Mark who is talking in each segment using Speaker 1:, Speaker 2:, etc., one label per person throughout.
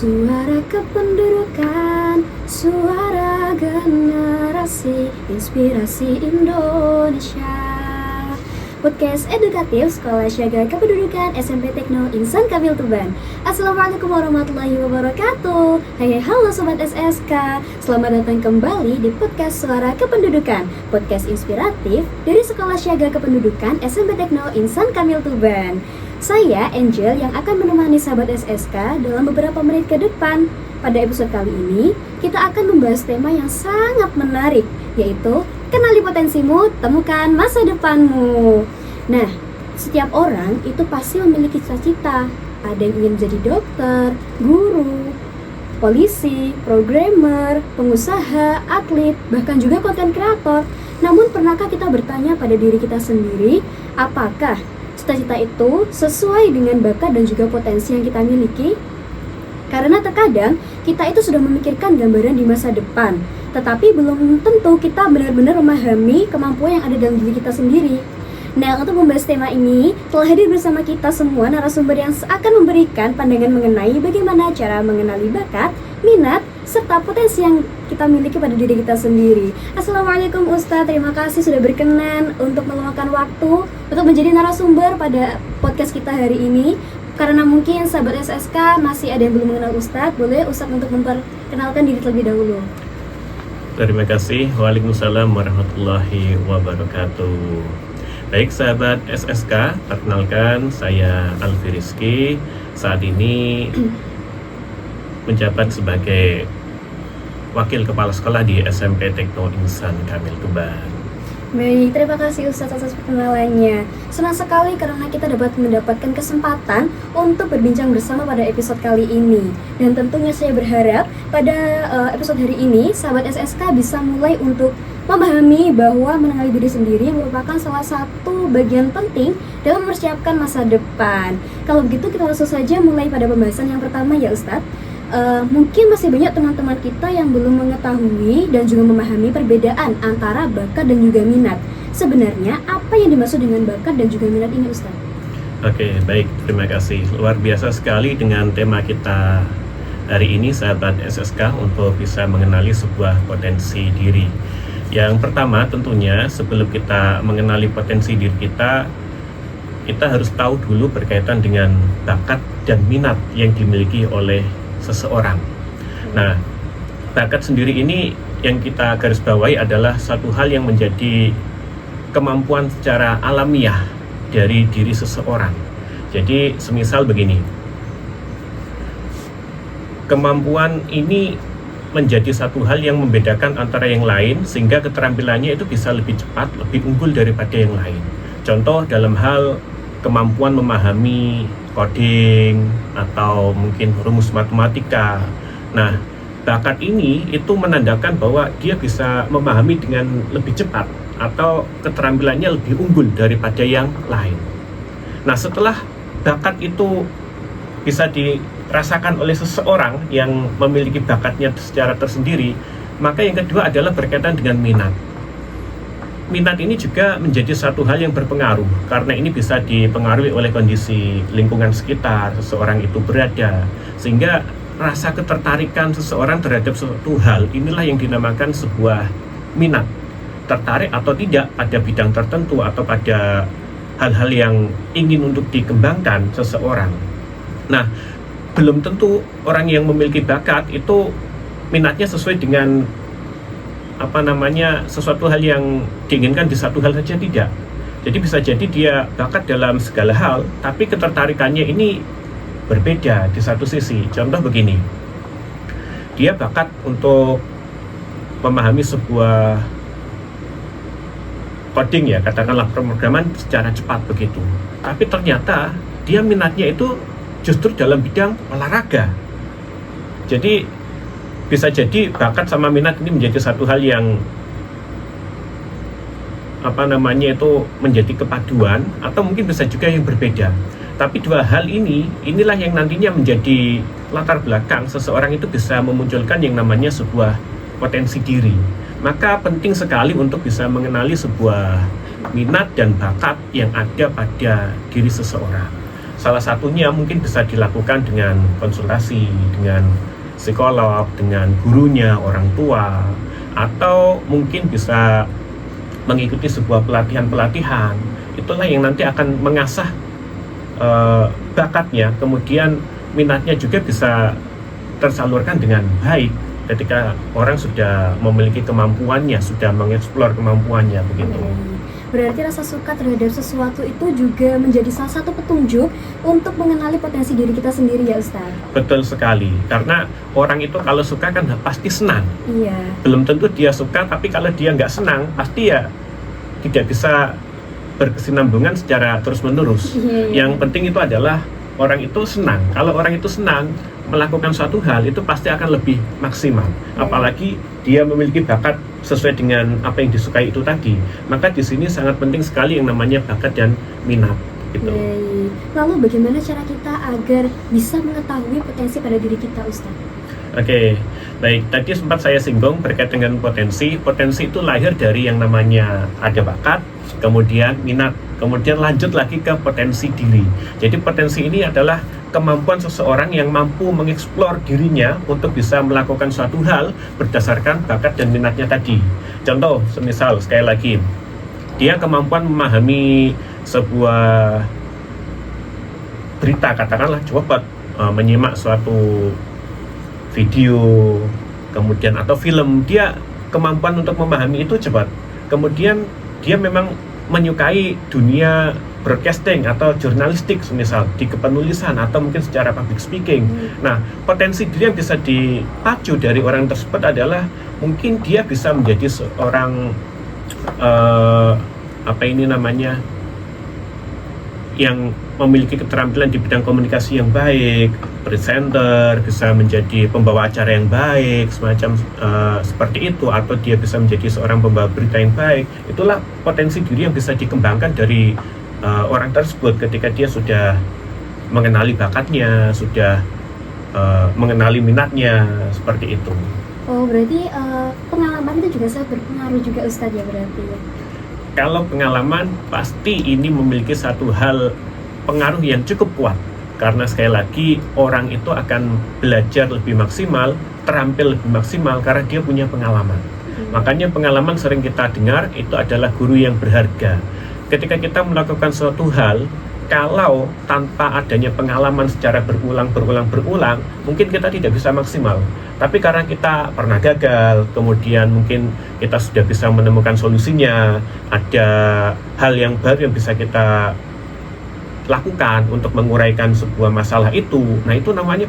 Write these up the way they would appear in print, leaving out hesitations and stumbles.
Speaker 1: Suara kependudukan, suara generasi, inspirasi Indonesia. Podcast edukatif Sekolah Syaga Kependudukan SMP Tekno Insan Kamil Tuban. Assalamualaikum warahmatullahi wabarakatuh. Hai halo Sobat SSK, selamat datang kembali di podcast Suara Kependudukan, podcast inspiratif dari Sekolah Syaga Kependudukan SMP Tekno Insan Kamil Tuban. Saya Angel yang akan menemani sahabat SSK dalam beberapa menit ke depan. Pada episode kali ini, kita akan membahas tema yang sangat menarik, yaitu kenali potensimu, temukan masa depanmu. Nah, setiap orang itu pasti memiliki cita-cita. Ada yang ingin menjadi dokter, guru, polisi, programmer, pengusaha, atlet, bahkan juga konten kreator. Namun pernahkah kita bertanya pada diri kita sendiri, apakah cita-cita itu sesuai dengan bakat dan juga potensi yang kita miliki? Karena terkadang kita itu sudah memikirkan gambaran di masa depan, tetapi belum tentu kita benar-benar memahami kemampuan yang ada dalam diri kita sendiri. Nah, untuk membahas tema ini, telah hadir bersama kita semua narasumber yang akan memberikan pandangan mengenai bagaimana cara mengenali bakat, minat, serta potensi yang kita miliki pada diri kita sendiri. Assalamualaikum Ustadz, terima kasih sudah berkenan untuk meluangkan waktu untuk menjadi narasumber pada podcast kita hari ini. Karena mungkin sahabat SSK masih ada yang belum mengenal Ustadz, boleh Ustadz untuk memperkenalkan diri terlebih dahulu.
Speaker 2: Terima kasih. Waalaikumsalam warahmatullahi wabarakatuh. Baik sahabat SSK, perkenalkan saya Alfi Rizky. Saat ini menjabat sebagai Wakil Kepala Sekolah di SMP Tekno Insan Kamil Tuban.
Speaker 1: Baik, terima kasih Ustadz atas perkenalannya. Senang sekali karena kita dapat mendapatkan kesempatan untuk berbincang bersama pada episode kali ini. Dan tentunya saya berharap pada episode hari ini, sahabat SSK bisa mulai untuk memahami bahwa mengenali diri sendiri merupakan salah satu bagian penting dalam mempersiapkan masa depan. Kalau begitu kita langsung saja mulai pada pembahasan yang pertama ya Ustadz. Mungkin masih banyak teman-teman kita yang belum mengetahui dan juga memahami perbedaan antara bakat dan juga minat. Sebenarnya apa yang dimaksud dengan bakat dan juga minat ini Ustaz?
Speaker 2: Oke, baik, terima kasih. Luar biasa sekali dengan tema kita hari ini sahabat SSK untuk bisa mengenali sebuah potensi diri. Yang pertama tentunya sebelum kita mengenali potensi diri kita harus tahu dulu berkaitan dengan bakat dan minat yang dimiliki oleh seseorang. Nah, bakat sendiri ini yang kita garis bawahi adalah satu hal yang menjadi kemampuan secara alamiah dari diri seseorang. Jadi, semisal begini, kemampuan ini menjadi satu hal yang membedakan antara yang lain sehingga keterampilannya itu bisa lebih cepat, lebih unggul daripada yang lain. Contoh dalam hal kemampuan memahami coding atau mungkin rumus matematika. Nah, bakat ini itu menandakan bahwa dia bisa memahami dengan lebih cepat atau keterampilannya lebih unggul daripada yang lain. Nah, setelah bakat itu bisa dirasakan oleh seseorang yang memiliki bakatnya secara tersendiri, maka yang kedua adalah berkaitan dengan minat. Minat ini juga menjadi satu hal yang berpengaruh karena ini bisa dipengaruhi oleh kondisi lingkungan sekitar seseorang itu berada, sehingga rasa ketertarikan seseorang terhadap suatu hal inilah yang dinamakan sebuah minat. Tertarik atau tidak pada bidang tertentu atau pada hal-hal yang ingin untuk dikembangkan seseorang. Nah, belum tentu orang yang memiliki bakat itu minatnya sesuai dengan sesuatu hal yang diinginkan di satu hal saja, tidak. Jadi bisa jadi dia bakat dalam segala hal, tapi ketertarikannya ini berbeda di satu sisi. Contoh begini, dia bakat untuk memahami sebuah coding ya, katakanlah pemrograman secara cepat begitu. Tapi ternyata dia minatnya itu justru dalam bidang olahraga. Jadi bisa jadi bakat sama minat ini menjadi satu hal yang menjadi kepaduan atau mungkin bisa juga yang berbeda. Tapi dua hal inilah yang nantinya menjadi latar belakang seseorang itu bisa memunculkan yang namanya sebuah potensi diri. Maka penting sekali untuk bisa mengenali sebuah minat dan bakat yang ada pada diri seseorang. salah satunya mungkin bisa dilakukan dengan konsultasi dengan psikolog, dengan gurunya, orang tua, atau mungkin bisa mengikuti sebuah pelatihan-pelatihan. Itulah yang nanti akan mengasah bakatnya, kemudian minatnya juga bisa tersalurkan dengan baik ketika orang sudah memiliki kemampuannya, sudah mengeksplor kemampuannya begitu.
Speaker 1: Berarti rasa suka terhadap sesuatu itu juga menjadi salah satu petunjuk untuk mengenali potensi diri kita sendiri ya Ustaz?
Speaker 2: Betul sekali, karena orang itu kalau suka kan pasti senang.
Speaker 1: Iya.
Speaker 2: Belum tentu dia suka, tapi kalau dia nggak senang, pasti ya tidak bisa berkesinambungan secara terus-menerus. Yang penting itu adalah orang itu senang. Kalau orang itu senang melakukan suatu hal, itu pasti akan lebih maksimal. Apalagi dia memiliki bakat sesuai dengan apa yang disukai itu tadi. Maka di sini sangat penting sekali yang namanya bakat dan minat. Gitu.
Speaker 1: Lalu bagaimana cara kita agar bisa mengetahui potensi pada diri kita, Ustaz?
Speaker 2: Oke, baik. Tadi sempat saya singgung terkait dengan potensi. Potensi itu lahir dari yang namanya ada bakat, kemudian minat, kemudian lanjut lagi ke potensi diri. Jadi potensi ini adalah kemampuan seseorang yang mampu mengeksplor dirinya untuk bisa melakukan suatu hal berdasarkan bakat dan minatnya tadi. Contoh, semisal sekali lagi, dia kemampuan memahami sebuah berita, katakanlah cepat menyimak suatu video, kemudian atau film, dia kemampuan untuk memahami itu cepat. Kemudian dia memang menyukai dunia broadcasting atau jurnalistik, misal di kepenulisan atau mungkin secara public speaking. Nah, potensi diri yang bisa dipacu dari orang tersebut adalah mungkin dia bisa menjadi seorang yang memiliki keterampilan di bidang komunikasi yang baik, presenter, bisa menjadi pembawa acara yang baik, semacam seperti itu, atau dia bisa menjadi seorang pembawa berita yang baik. Itulah potensi diri yang bisa dikembangkan dari orang tersebut ketika dia sudah mengenali bakatnya, sudah mengenali minatnya, seperti itu.
Speaker 1: Oh, berarti pengalaman itu juga sangat berpengaruh juga Ustadz ya berarti ya?
Speaker 2: Kalau pengalaman pasti ini memiliki satu hal pengaruh yang cukup kuat, karena sekali lagi orang itu akan belajar lebih maksimal, terampil lebih maksimal karena dia punya pengalaman. Makanya pengalaman sering kita dengar itu adalah guru yang berharga. Ketika kita melakukan suatu hal, kalau tanpa adanya pengalaman secara berulang, mungkin kita tidak bisa maksimal. Tapi karena kita pernah gagal, kemudian mungkin kita sudah bisa menemukan solusinya, ada hal yang baru yang bisa kita lakukan untuk menguraikan sebuah masalah itu. Nah, itu namanya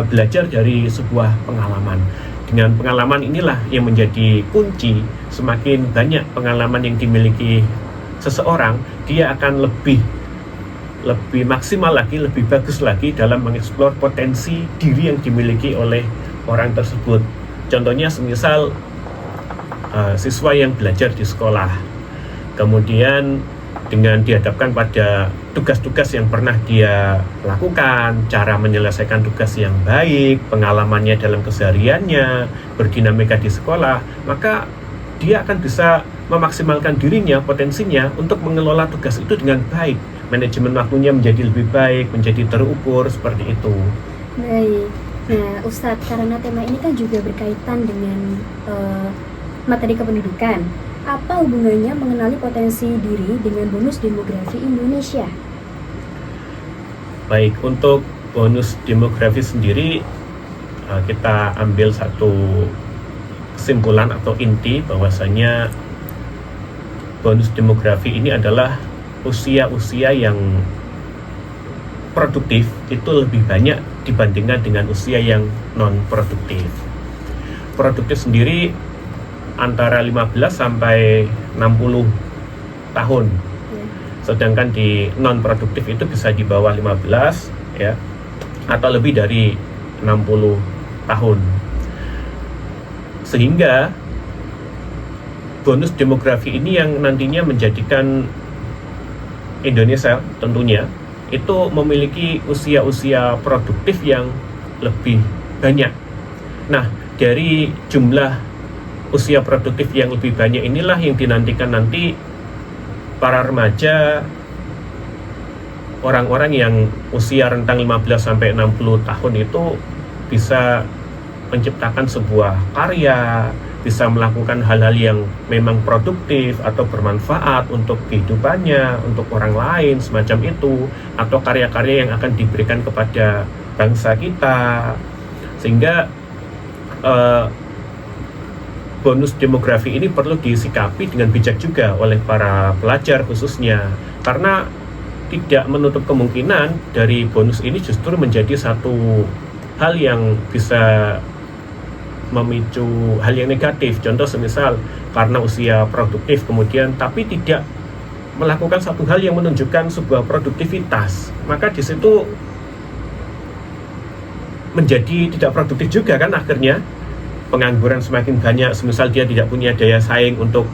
Speaker 2: belajar dari sebuah pengalaman. Dengan pengalaman inilah yang menjadi kunci. Semakin banyak pengalaman yang dimiliki seseorang, dia akan lebih maksimal lagi, lebih bagus lagi dalam mengeksplor potensi diri yang dimiliki oleh orang tersebut. Contohnya semisal siswa yang belajar di sekolah, kemudian dengan dihadapkan pada tugas-tugas yang pernah dia lakukan, cara menyelesaikan tugas yang baik, pengalamannya dalam kesehariannya, berdinamika di sekolah, maka dia akan bisa memaksimalkan dirinya, potensinya untuk mengelola tugas itu dengan baik. Manajemen waktunya menjadi lebih baik, menjadi terukur, seperti itu.
Speaker 1: Baik. Nah, Ustadz, karena tema ini kan juga berkaitan dengan materi kependudukan. Apa hubungannya mengenali potensi diri dengan bonus demografi Indonesia?
Speaker 2: Baik, untuk bonus demografi sendiri, kita ambil satu kesimpulan atau inti bahwasanya bonus demografi ini adalah usia-usia yang produktif itu lebih banyak dibandingkan dengan usia yang non-produktif. Produktif sendiri antara 15 sampai 60 tahun. Sedangkan di non-produktif itu bisa di bawah 15 ya, atau lebih dari 60 tahun. Sehingga bonus demografi ini yang nantinya menjadikan Indonesia tentunya itu memiliki usia-usia produktif yang lebih banyak. Nah, dari jumlah usia produktif yang lebih banyak inilah yang dinantikan nanti para remaja orang-orang yang usia rentang 15 sampai 60 tahun itu bisa menciptakan sebuah karya, bisa melakukan hal-hal yang memang produktif atau bermanfaat untuk kehidupannya, untuk orang lain, semacam itu, atau karya-karya yang akan diberikan kepada bangsa kita. Sehingga bonus demografi ini perlu disikapi dengan bijak juga oleh para pelajar khususnya, karena tidak menutup kemungkinan dari bonus ini justru menjadi satu hal yang bisa memicu hal yang negatif. Contoh semisal karena usia produktif kemudian tapi tidak melakukan satu hal yang menunjukkan sebuah produktivitas, maka di situ menjadi tidak produktif juga kan, akhirnya pengangguran semakin banyak. Semisal dia tidak punya daya saing untuk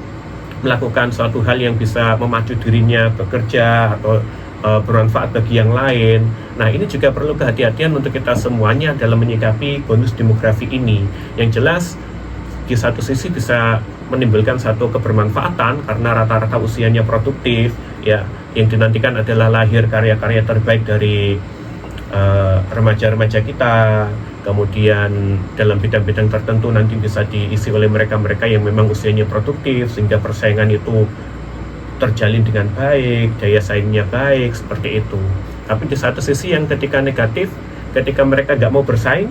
Speaker 2: melakukan suatu hal yang bisa memacu dirinya bekerja atau bermanfaat bagi yang lain. Nah, ini juga perlu kehati-hatian untuk kita semuanya dalam menyikapi bonus demografi ini. Yang jelas di satu sisi bisa menimbulkan satu kebermanfaatan karena rata-rata usianya produktif, ya, yang dinantikan adalah lahir karya-karya terbaik dari remaja-remaja kita. Kemudian dalam bidang-bidang tertentu nanti bisa diisi oleh mereka-mereka yang memang usianya produktif, sehingga persaingan itu terjalin dengan baik, daya saingnya baik, seperti itu. Tapi di satu sisi yang ketika negatif, ketika mereka nggak mau bersaing,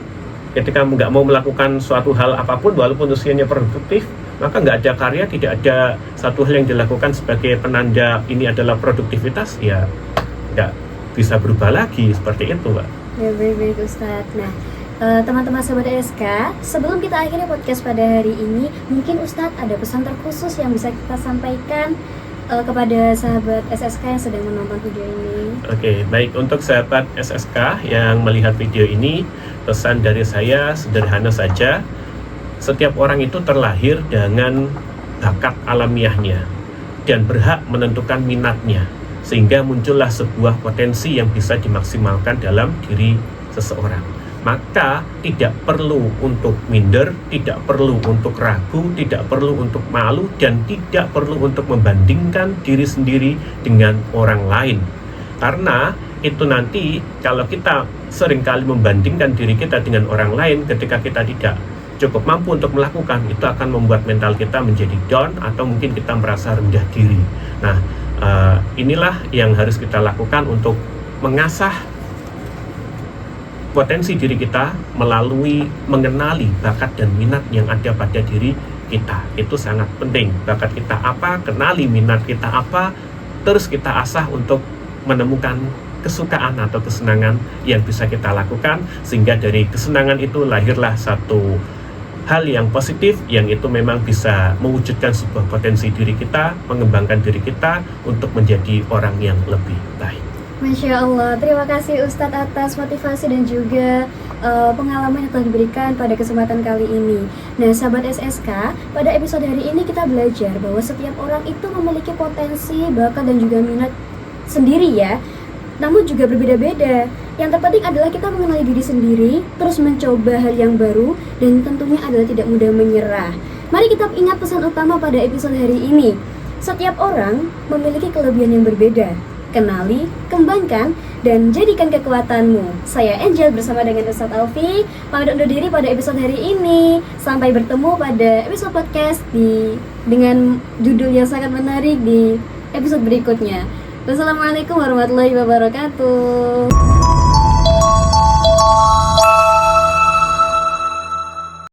Speaker 2: ketika nggak mau melakukan suatu hal apapun walaupun usianya produktif, maka nggak ada karya, tidak ada satu hal yang dilakukan sebagai penanda ini adalah produktivitas, ya nggak bisa berubah lagi, seperti itu, Pak.
Speaker 1: Ya, baik-baik Ustadz. Nah, teman-teman sahabat SK, sebelum kita akhiri podcast pada hari ini, mungkin Ustadz ada pesan terkhusus yang bisa kita sampaikan kepada sahabat SSK yang sedang menonton video ini.
Speaker 2: Oke, baik, untuk sahabat SSK yang melihat video ini, pesan dari saya sederhana saja. Setiap orang itu terlahir dengan bakat alamiahnya dan berhak menentukan minatnya, sehingga muncullah sebuah potensi yang bisa dimaksimalkan dalam diri seseorang. Maka tidak perlu untuk minder, tidak perlu untuk ragu, tidak perlu untuk malu, dan tidak perlu untuk membandingkan diri sendiri dengan orang lain. Karena itu nanti kalau kita seringkali membandingkan diri kita dengan orang lain ketika kita tidak cukup mampu untuk melakukan, itu akan membuat mental kita menjadi down atau mungkin kita merasa rendah diri. Nah, inilah yang harus kita lakukan untuk mengasah potensi diri kita melalui mengenali bakat dan minat yang ada pada diri kita. Itu sangat penting. Bakat kita apa, kenali minat kita apa, terus kita asah untuk menemukan kesukaan atau kesenangan yang bisa kita lakukan, sehingga dari kesenangan itu lahirlah satu hal yang positif yang itu memang bisa mewujudkan sebuah potensi diri kita, mengembangkan diri kita untuk menjadi orang yang lebih baik.
Speaker 1: Masya Allah, terima kasih Ustadz atas motivasi dan juga pengalaman yang telah diberikan pada kesempatan kali ini. Nah, sahabat SSK, pada episode hari ini kita belajar bahwa setiap orang itu memiliki potensi, bakat dan juga minat sendiri ya, namun juga berbeda-beda. Yang terpenting adalah kita mengenali diri sendiri, terus mencoba hal yang baru, dan tentunya adalah tidak mudah menyerah. Mari kita ingat pesan utama pada episode hari ini. Setiap orang memiliki kelebihan yang berbeda. Kenali, kembangkan, dan jadikan kekuatanmu. Saya Angel bersama dengan Ustadz Alfi pamit undur diri pada episode hari ini. Sampai bertemu pada episode podcast dengan judul yang sangat menarik di episode berikutnya. Wassalamualaikum warahmatullahi wabarakatuh.